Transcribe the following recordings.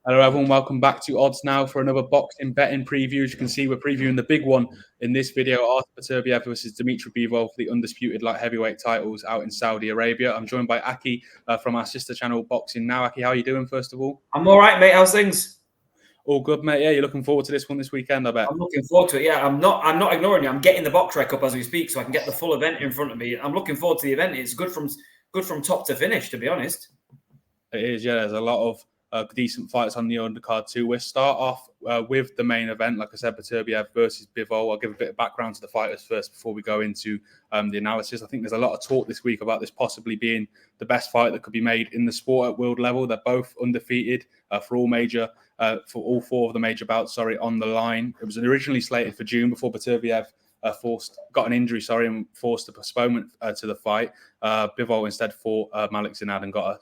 Hello, everyone. Welcome back to Odds Now for another boxing betting preview. As you can see, we're previewing the big one in this video, Artur Beterbiev versus Dmitry Bivol for the undisputed light heavyweight titles out in Saudi Arabia. I'm joined by Aki from our sister channel, Boxing Now. Aki, how are you doing, first of all? I'm all right, mate. How's things? All good, mate. Yeah, you're looking forward to this one this weekend, I bet. I'm looking forward to it. Yeah, I'm not ignoring you. I'm getting the box rec up as we speak, so I can get the full event in front of me. I'm looking forward to the event. It's good from top to finish, to be honest. It is, yeah. There's a lot of decent fights on the undercard too. We'll start off with the main event, like I said, Beterbiev versus Bivol. I'll give a bit of background to the fighters first before we go into the analysis. I think there's a lot of talk this week about this possibly being the best fight that could be made in the sport at world level. They're both undefeated for all four of the major bouts. On the line. It was originally slated for June before Beterbiev got an injury, and forced a postponement to the fight. Bivol instead fought Malik Zinad and got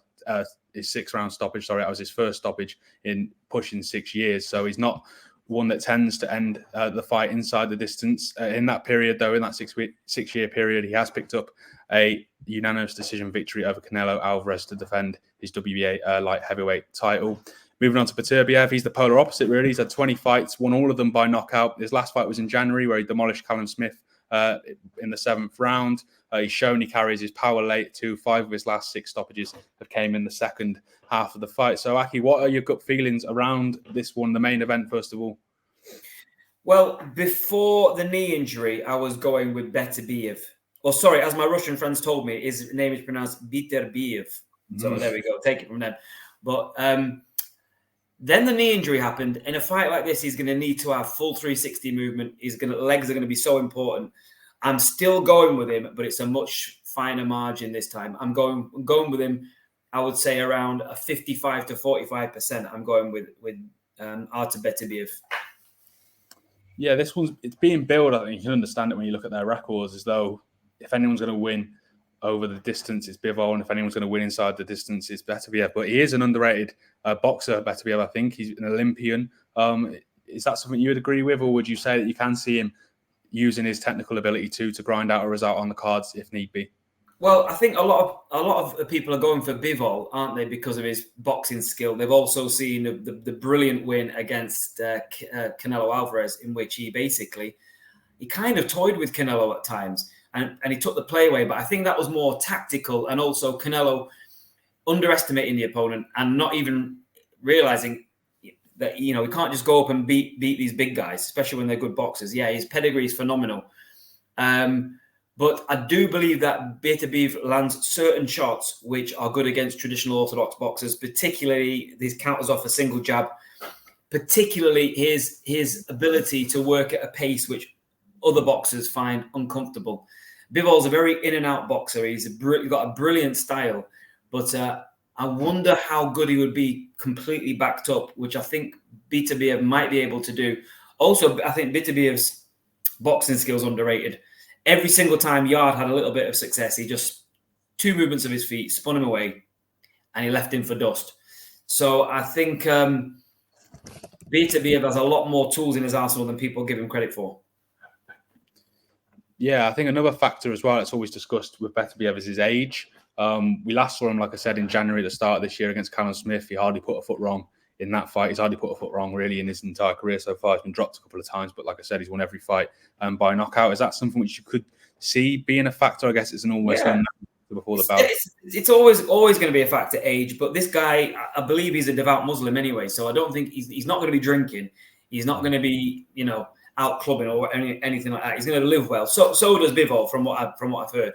his 6-round stoppage. That was his first stoppage in pushing 6 years. So he's not one that tends to end the fight inside the distance. In that period, though, in that 6-year period, he has picked up a unanimous decision victory over Canelo Alvarez to defend his WBA light heavyweight title. Moving on to Beterbiev, he's the polar opposite, really. He's had 20 fights, won all of them by knockout. His last fight was in January, where he demolished Callum Smith in the 7th round. He's shown he carries his power late too. 5 of his last 6 stoppages have came in the second half of the fight. So, Aki, what are your gut feelings around this one, the main event, first of all? Well, before the knee injury, I was going with Beterbiev. Or sorry, as my Russian friends told me, his name is pronounced Beterbiev. So there we go. Take it from them. But then the knee injury happened. In a fight like this, he's going to need to have full 360 movement. Legs are going to be so important. I'm still going with him, but it's a much finer margin this time. I'm going with him. I would say around a 55 to 45%. I'm going with Artur Beterbiev. Yeah, it's being billed. I think you can understand it when you look at their records, as though if anyone's going to win over the distance, it's Bivol, and if anyone's going to win inside the distance, it's Beterbiev. But he is an underrated boxer, Beterbiev. I think he's an Olympian. Is that something you would agree with, or would you say that you can see him using his technical ability to grind out a result on the cards if need be? Well, I think a lot of people are going for Bivol, aren't they, because of his boxing skill. They've also seen the brilliant win against Canelo Alvarez, in which he kind of toyed with Canelo at times. And he took the play away, but I think that was more tactical, and also Canelo underestimating the opponent and not even realizing that he can't just go up and beat these big guys, especially when they're good boxers. Yeah, his pedigree is phenomenal, but I do believe that Beterbiev lands certain shots which are good against traditional orthodox boxers, particularly these counters off a single jab, particularly his ability to work at a pace which other boxers find uncomfortable. Bivol's a very in and out boxer. He's got a brilliant style, but I wonder how good he would be completely backed up, which I think Beterbiev might be able to do. Also, I think Beterbiev's boxing skills underrated. Every single time Riyadh had a little bit of success, he just 2 movements of his feet, spun him away, and he left him for dust. So I think Beterbiev has a lot more tools in his arsenal than people give him credit for. Yeah, I think another factor as well that's always discussed with Beterbiev is his age. We last saw him, like I said, in January at the start of this year against Callum Smith. He hardly put a foot wrong in that fight. He's hardly put a foot wrong really in his entire career so far. He's been dropped a couple of times, but like I said, he's won every fight by knockout. Is that something which you could see being a factor? I guess it's an almost before the bout. It's always going to be a factor, age. But this guy, I believe he's a devout Muslim anyway, so I don't think he's not going to be drinking. He's not going to be, out clubbing or anything like that. He's going to live well. So does Bivol, from what I've heard.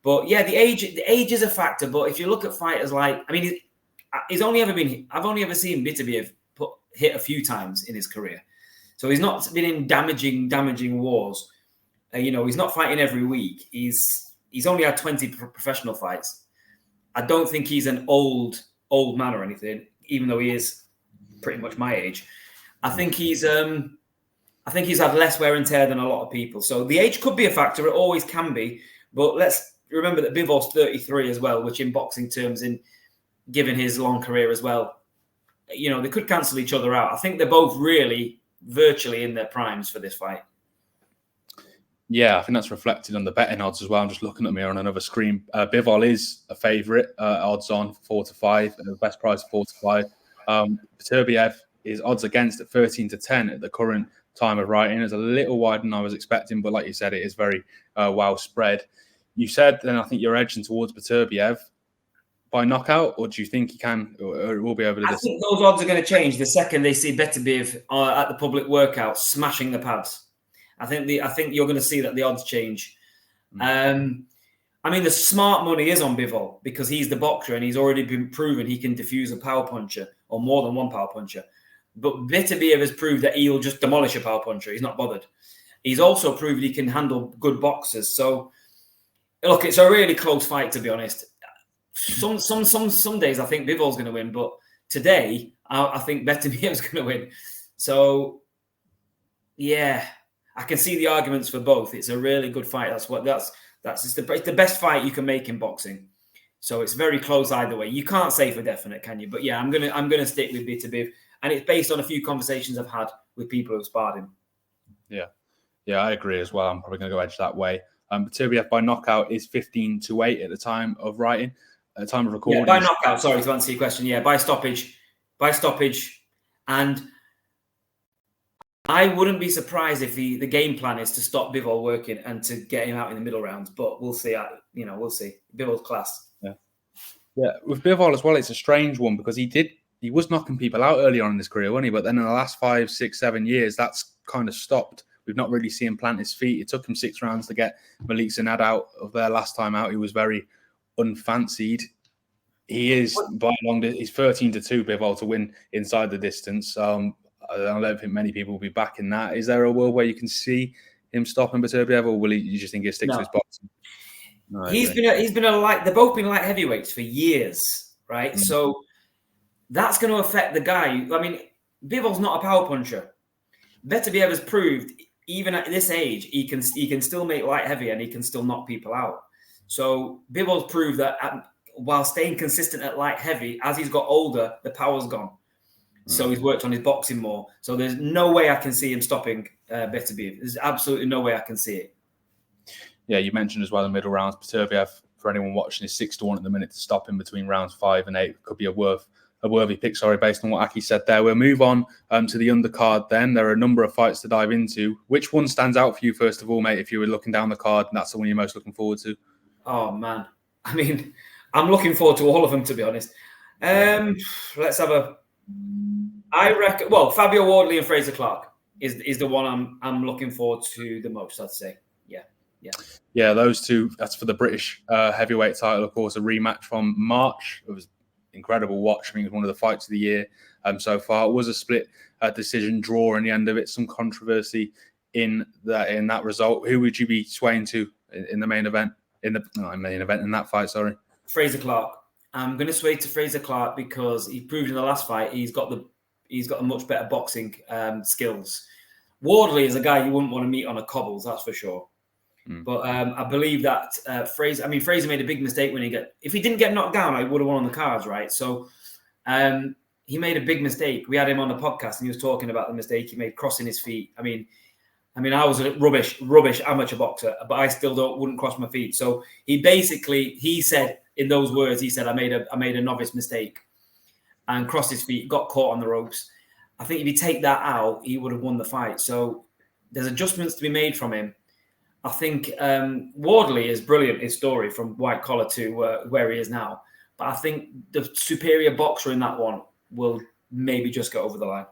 But yeah, the age is a factor. But if you look at fighters like, I've only ever seen Beterbiev hit a few times in his career, so he's not been in damaging wars. He's not fighting every week. He's only had 20 professional fights. I don't think he's an old man or anything, even though he is pretty much my age. I think he's had less wear and tear than a lot of people. So the age could be a factor. It always can be. But let's remember that Bivol's 33 as well, which in boxing terms, given his long career as well, they could cancel each other out. I think they're both really virtually in their primes for this fight. Yeah, I think that's reflected on the betting odds as well. I'm just looking at me on another screen. Bivol is a favourite, odds on 4 to 5, the best price 4 to 5. Beterbiev is odds against at 13-10 at the current time of writing. It's a little wider than I was expecting, but like you said, it is very well spread. You said, and I think you're edging towards Beterbiev by knockout, or do you think he can, or it will be over the distance? I think those odds are going to change the second they see Beterbiev at the public workout smashing the pads. I think you're going to see that the odds change. I mean, the smart money is on Bivol because he's the boxer and he's already been proven he can defuse a power puncher or more than one power puncher. But Beterbiev has proved that he'll just demolish a power puncher. He's not bothered. He's also proved he can handle good boxers. So, look, it's a really close fight, to be honest. Some days I think Bivol's going to win, but today I think Beterbiev's going to win. So, yeah, I can see the arguments for both. It's a really good fight. It's the best fight you can make in boxing. So it's very close either way. You can't say for definite, can you? But yeah, I'm gonna stick with Beterbiev, and it's based on a few conversations I've had with people who've sparred him. Yeah, I agree as well. I'm probably gonna go edge that way. Beterbiev by knockout is 15-8 at the time of writing, at the time of recording. Yeah, by knockout. Sorry to answer your question. Yeah, by stoppage, and I wouldn't be surprised if the game plan is to stop Bivol working and to get him out in the middle rounds. But we'll see. We'll see. Bivol's class. Yeah. With Bivol as well, it's a strange one because he was knocking people out early on in his career, wasn't he? But then in the last 5, 6, 7 years, that's kind of stopped. We've not really seen him plant his feet. It took him 6 rounds to get Malik Zinad out of there last time out. He was very unfancied. He is by long. He's 13-2 Bivol to win inside the distance. I don't think many people will be backing that. Is there a world where you can see him stopping Beterbiev, or will you just think he'll stick to his boxing? No, he's been a light. They've both been light heavyweights for years, right? So that's going to affect the guy. I mean, Bivol's not a power puncher. Beterbiev has proved even at this age he can still make light heavy and he can still knock people out. So Bivol's proved that while staying consistent at light heavy, as he's got older, the power's gone. So he's worked on his boxing more. So there's no way I can see him stopping Beterbiev. There's absolutely no way I can see it. Yeah, you mentioned as well the middle rounds. Beterbiev, for anyone watching, is 6-1 at the minute to stop him between rounds 5 and 8. Could be a worthy pick, based on what Aki said there. We'll move on to the undercard then. There are a number of fights to dive into. Which one stands out for you, first of all, mate, if you were looking down the card and that's the one you're most looking forward to? Oh, man. I mean, I'm looking forward to all of them, to be honest. Let's have a... I reckon, Fabio Wardley and Fraser Clark is the one I'm looking forward to the most, I'd say. Yeah, those two. That's for the British heavyweight title, of course, a rematch from March. It was incredible watch. I mean, it was one of the fights of the year so far. It was a split decision draw in the end of it. Some controversy in that result. Who would you be swaying to in the main event? In that fight, sorry. Fraser Clark. I'm going to sway to Fraser Clark because he proved in the last fight he's got a much better boxing skills. Wardley is a guy you wouldn't want to meet on a cobbles, that's for sure. But I believe that Fraser made a big mistake if he didn't get knocked down, I would have won on the cards, right? So he made a big mistake. We had him on the podcast and he was talking about the mistake he made crossing his feet. I mean, I was a rubbish amateur boxer, but I still wouldn't cross my feet. So he said in those words, I made a novice mistake and crossed his feet, got caught on the ropes. I think if you take that out, he would have won the fight. So there's adjustments to be made from him. I think Wardley is brilliant, his story from white collar to where he is now. But I think the superior boxer in that one will maybe just go over the line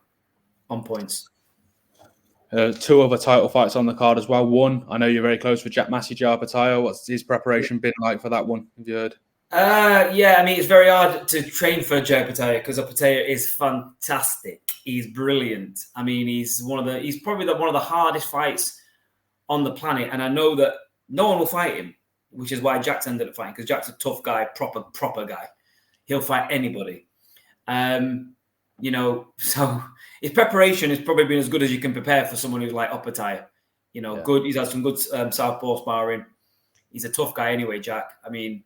on points. 2 other title fights on the card as well. One, I know you're very close with Jack Massey, Patayo. What's his preparation been like for that one? Have you heard? I mean, it's very hard to train for Joe Patayo because Patayo is fantastic. He's brilliant. I mean, he's probably one of the hardest fights on the planet, and I know that no one will fight him, which is why Jack's ended up fighting, because Jack's a tough guy, proper guy. He'll fight anybody. So his preparation has probably been as good as you can prepare for someone who's like Patayo. Good. He's had some good southpaw sparring. He's a tough guy anyway, Jack. I mean,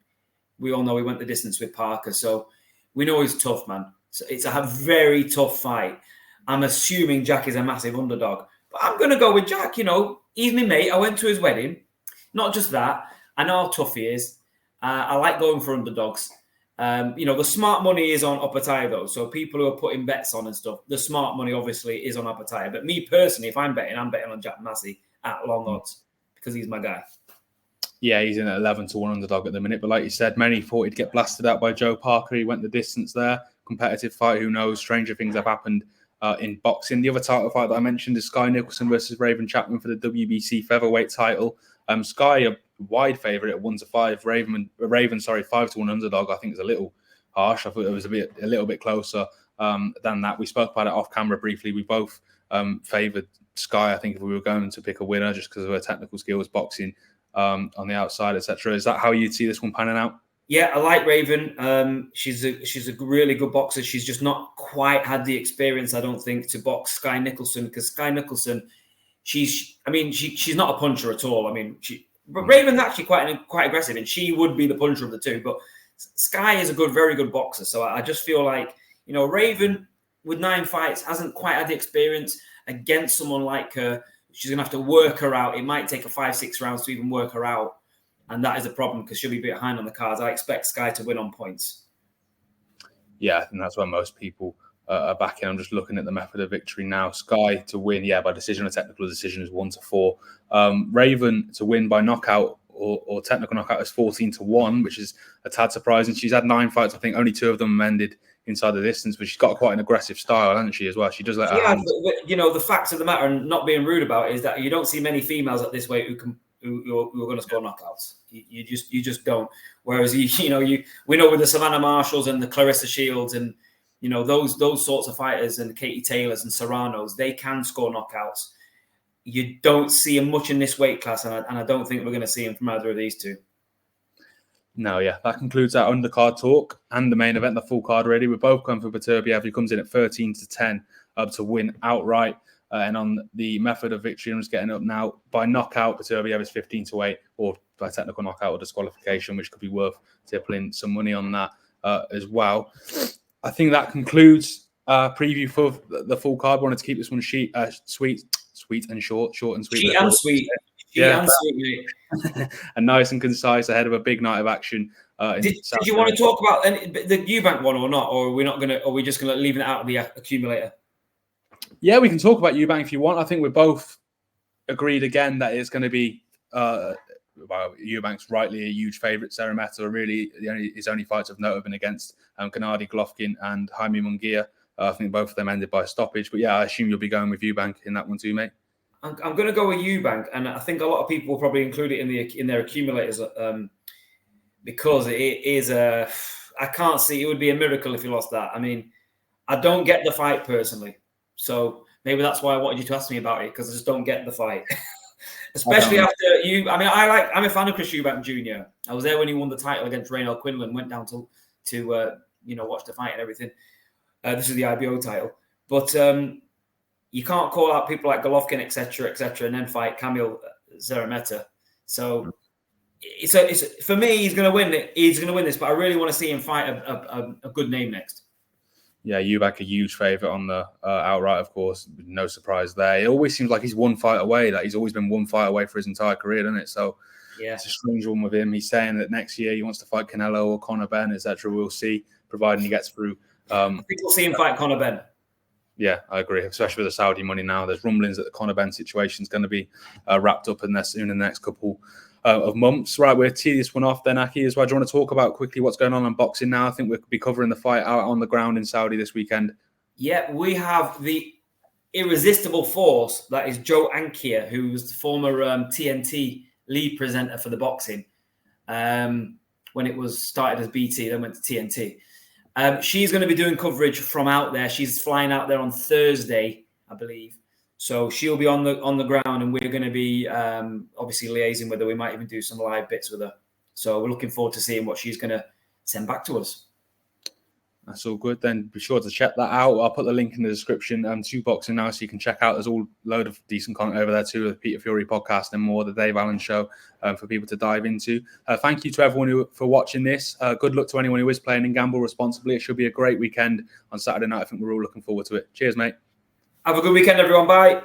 we all know he went the distance with Parker, so we know he's tough, man. So it's a very tough fight. I'm assuming Jack is a massive underdog, but I'm going to go with Jack. He's my mate. I went to his wedding. Not just that. I know how tough he is. I like going for underdogs. The smart money is on Opataya though. So people who are putting bets on and stuff, the smart money obviously is on Opataya. But me personally, if I'm betting on Jack Massey at long odds because he's my guy. Yeah, he's in at 11 to 1 underdog at the minute. But like you said, many thought he'd get blasted out by Joe Parker. He went the distance there. Competitive fight, who knows? Stranger things have happened in boxing. The other title fight that I mentioned is Sky Nicholson versus Raven Chapman for the WBC featherweight title. Sky, a wide favourite at 1-5. Raven, 5 to 1 underdog. I think is a little harsh. I thought it was a little bit closer than that. We spoke about it off camera briefly. We both favoured Sky. I think if we were going to pick a winner, just because of her technical skills, boxing on the outside, etc. Is that how you'd see this one panning out? Yeah, I like Raven. She's a really good boxer. She's just not quite had the experience, I don't think, to box Sky Nicholson, because Sky Nicholson, she's not a puncher at all. I mean, but Raven's actually quite aggressive, and she would be the puncher of the two. But Sky is very good boxer. So I just feel like, Raven with 9 fights hasn't quite had the experience against someone like her. She's going to have to work her out. It might take her 5-6 rounds to even work her out. And that is a problem because she'll be behind on the cards. I expect Sky to win on points. Yeah, I think that's where most people are backing. I'm just looking at the method of victory now. Sky to win, by decision or technical decision is 1-4. Raven to win by knockout or technical knockout is 14 to 1, which is a tad surprising. She's had 9 fights. I think only 2 of them ended inside the distance, but she's got quite an aggressive style, hasn't she, as well? She does let her hands. The facts of the matter, and not being rude about it, is that you don't see many females at this weight who are going to score knockouts. You just don't. Whereas we know with the Savannah Marshalls and the Clarissa Shields and those sorts of fighters and Katie Taylors and Serranos, they can score knockouts. You don't see them much in this weight class, and I don't think we're going to see them from either of these two. No, that concludes our undercard talk and the main event, the full card already. We're both going for Beterbiev, who comes in at 13 to 10 to win outright. And on the method of victory, I'm just getting up now. By knockout, Beterbiev is 15 to 8, or by technical knockout or disqualification, which could be worth tippling some money on that as well. I think that concludes our preview for the full card. Wanted to keep this one sweet and short and sweet. Sweet and sweet. Yeah, and nice and concise ahead of a big night of action. Did you want to talk about the Eubank one or not, or are we not going to? Are we just going to leave it out of the accumulator? Yeah, we can talk about Eubank if you want. I think we're both agreed again that it's going to be Eubank's rightly a huge favourite. Seremeta are really his only fights of note have been against Gennady Golovkin and Jaime Munguia. I think both of them ended by stoppage. But I assume you'll be going with Eubank in that one too, mate. I'm going to go with Eubank, and I think a lot of people will probably include it in their accumulators because it is I can't see it would be a miracle if he lost that. I mean, I don't get the fight personally, so maybe that's why I wanted you to ask me about it, because I just don't get the fight, especially after you. I mean, I'm a fan of Chris Eubank Jr. I was there when he won the title against Raynell Quinlan. Went down to watch the fight and everything. This is the IBO title, but. You can't call out people like Golovkin, etc., and then fight Kamil Seremeta. So, it's for me, he's going to win it. He's going to win this, but I really want to see him fight a good name next. Yeah, Eubank a huge favourite on the outright, of course. No surprise there. It always seems like he's one fight away. Like he's always been one fight away for his entire career, doesn't it? So, it's a strange one with him. He's saying that next year he wants to fight Canelo or Conor Benn, etc. We'll see, providing he gets through. I think we'll see him fight Conor Benn. Yeah, I agree, especially with the Saudi money now. There's rumblings that the Conor Benn situation is going to be wrapped up in the next couple of months. Right, we'll tee this one off then, Aki, as well. Do you want to talk about quickly what's going on in boxing now? I think we'll be covering the fight out on the ground in Saudi this weekend. Yeah, we have the irresistible force that is Joe Ankia, who was the former TNT lead presenter for the boxing when it was started as BT, then went to TNT. She's going to be doing coverage from out there. She's flying out there on Thursday, I believe. So she'll be on the ground, and we're going to be obviously liaising with her. We might even do some live bits with her. So we're looking forward to seeing what she's going to send back to us. That's all good. Then be sure to check that out. I'll put the link in the description to Boxing Now, so you can check out. There's all load of decent content over there too, the Peter Fury podcast and more, the Dave Allen show for people to dive into. Thank you to everyone for watching this. Good luck to anyone who is playing and gamble responsibly. It should be a great weekend on Saturday night. I think we're all looking forward to it. Cheers, mate. Have a good weekend, everyone. Bye.